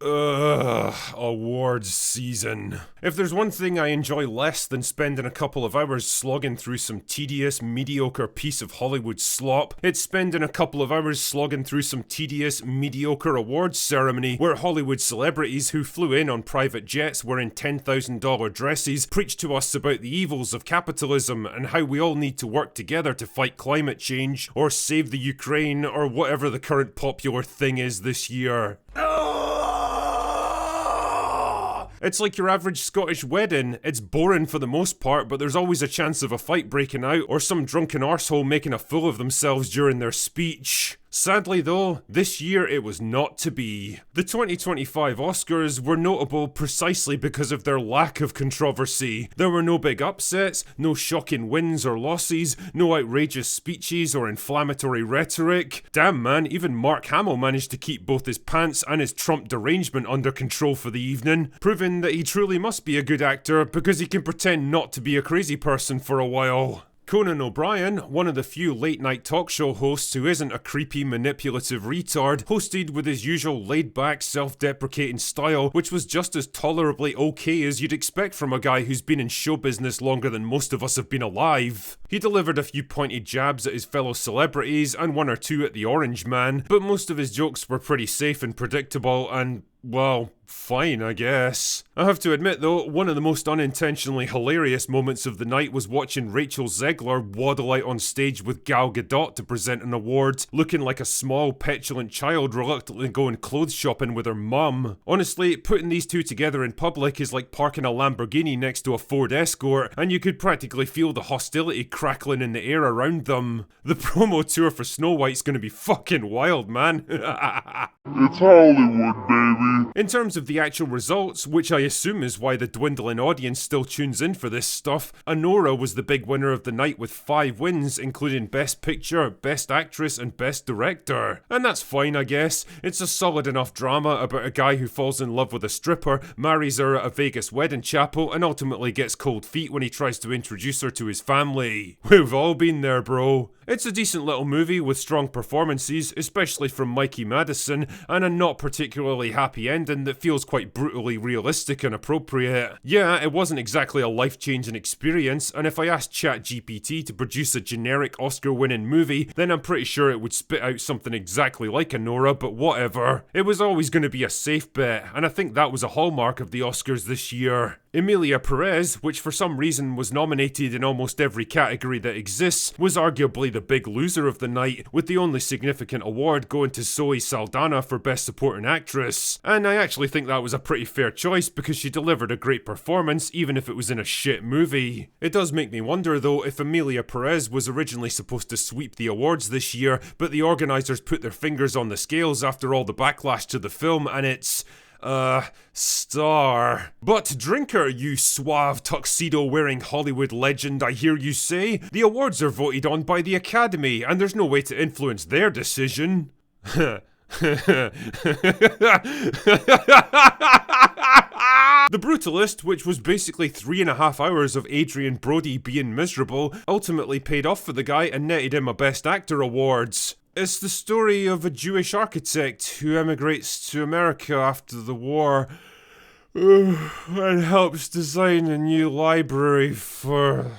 Awards season. If there's one thing I enjoy less than spending a couple of hours slogging through some tedious, mediocre piece of Hollywood slop, it's spending a couple of hours slogging through some tedious, mediocre awards ceremony where Hollywood celebrities who flew in on private jets wearing $10,000 dresses preach to us about the evils of capitalism and how we all need to work together to fight climate change, or save the Ukraine, or whatever the current popular thing is this year. It's like your average Scottish wedding. It's boring for the most part, but there's always a chance of a fight breaking out or some drunken arsehole making a fool of themselves during their speech. Sadly though, this year it was not to be. The 2025 Oscars were notable precisely because of their lack of controversy. There were no big upsets, no shocking wins or losses, no outrageous speeches or inflammatory rhetoric. Damn man, even Mark Hamill managed to keep both his pants and his Trump derangement under control for the evening, proving that he truly must be a good actor because he can pretend not to be a crazy person for a while. Conan O'Brien, one of the few late-night talk show hosts who isn't a creepy, manipulative retard, hosted with his usual laid-back, self-deprecating style, which was just as tolerably okay as you'd expect from a guy who's been in show business longer than most of us have been alive. He delivered a few pointed jabs at his fellow celebrities and one or two at the Orange Man, but most of his jokes were pretty safe and predictable and, well, fine, I guess. I have to admit though, one of the most unintentionally hilarious moments of the night was watching Rachel Zegler waddle out on stage with Gal Gadot to present an award, looking like a small, petulant child reluctantly going clothes shopping with her mum. Honestly, putting these two together in public is like parking a Lamborghini next to a Ford Escort, and you could practically feel the hostility crackling in the air around them. The promo tour for Snow White's gonna be fucking wild, man. It's Hollywood, baby. In terms of the actual results, which I assume is why the dwindling audience still tunes in for this stuff, Anora was the big winner of the night with 5 wins, including Best Picture, Best Actress, and Best Director. And that's fine, I guess. It's a solid enough drama about a guy who falls in love with a stripper, marries her at a Vegas wedding chapel, and ultimately gets cold feet when he tries to introduce her to his family. We've all been there, bro. It's a decent little movie with strong performances, especially from Mikey Madison, and a not particularly happy ending that feels quite brutally realistic and appropriate. Yeah, it wasn't exactly a life-changing experience, and if I asked ChatGPT to produce a generic Oscar-winning movie, then I'm pretty sure it would spit out something exactly like Anora, but whatever. It was always going to be a safe bet, and I think that was a hallmark of the Oscars this year. Emilia Perez, which for some reason was nominated in almost every category that exists, was arguably the big loser of the night, with the only significant award going to Zoe Saldana for Best Supporting Actress. And I actually think that was a pretty fair choice because she delivered a great performance even if it was in a shit movie. It does make me wonder though if Emilia Perez was originally supposed to sweep the awards this year, but the organisers put their fingers on the scales after all the backlash to the film and it's... star. But drinker, you suave tuxedo-wearing Hollywood legend, I hear you say. The awards are voted on by the Academy, and there's no way to influence their decision. The Brutalist, which was basically 3.5 hours of Adrian Brody being miserable, ultimately paid off for the guy and netted him a Best Actor awards. It's the story of a Jewish architect who emigrates to America after the war and helps design a new library for...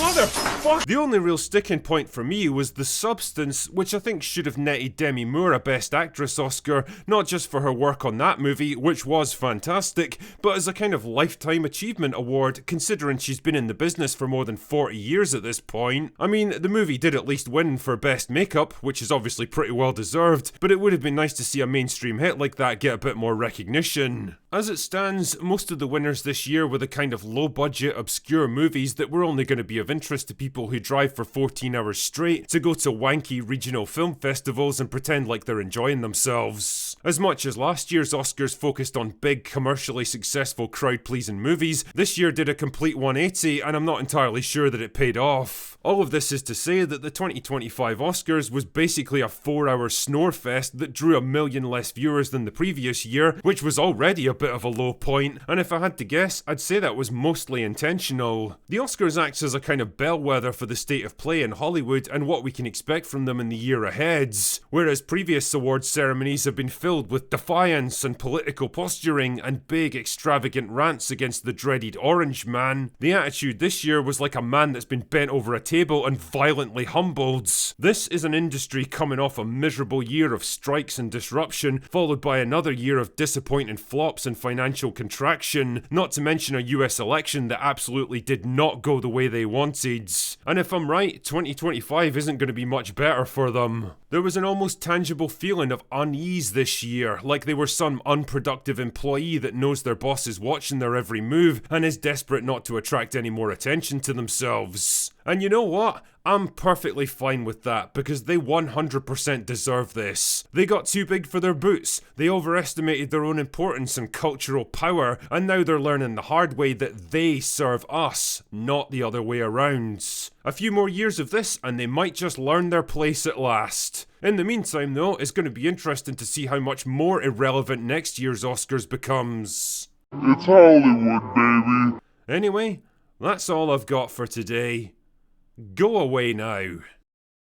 Motherfucker! The only real sticking point for me was The Substance, which I think should have netted Demi Moore a Best Actress Oscar, not just for her work on that movie, which was fantastic, but as a kind of lifetime achievement award, considering she's been in the business for more than 40 years at this point. I mean, the movie did at least win for Best Makeup, which is obviously pretty well deserved, but it would have been nice to see a mainstream hit like that get a bit more recognition. As it stands, most of the winners this year were the kind of low-budget, obscure movies that were only going to be of interest to people who drive for 14 hours straight to go to wanky regional film festivals and pretend like they're enjoying themselves. As much as last year's Oscars focused on big, commercially successful, crowd-pleasing movies, this year did a complete 180 and I'm not entirely sure that it paid off. All of this is to say that the 2025 Oscars was basically a 4-hour snore fest that drew 1 million less viewers than the previous year, which was already a bit of a low point, and if I had to guess, I'd say that was mostly intentional. The Oscars Oscars acts as a kind of bellwether for the state of play in Hollywood and what we can expect from them in the year ahead. Whereas previous awards ceremonies have been filled with defiance and political posturing and big extravagant rants against the dreaded Orange Man, the attitude this year was like a man that's been bent over a table and violently humbled. This is an industry coming off a miserable year of strikes and disruption, followed by another year of disappointing flops and financial contraction, not to mention a US election that absolutely did not go the way they wanted. And if I'm right, 2025 isn't going to be much better for them. There was an almost tangible feeling of unease this year, like they were some unproductive employee that knows their boss is watching their every move and is desperate not to attract any more attention to themselves. And you know what? I'm perfectly fine with that, because they 100% deserve this. They got too big for their boots, they overestimated their own importance and cultural power, and now they're learning the hard way that they serve us, not the other way around. A few more years of this and they might just learn their place at last. In the meantime though, it's going to be interesting to see how much more irrelevant next year's Oscars becomes. It's Hollywood, baby. Anyway, that's all I've got for today. Go away now.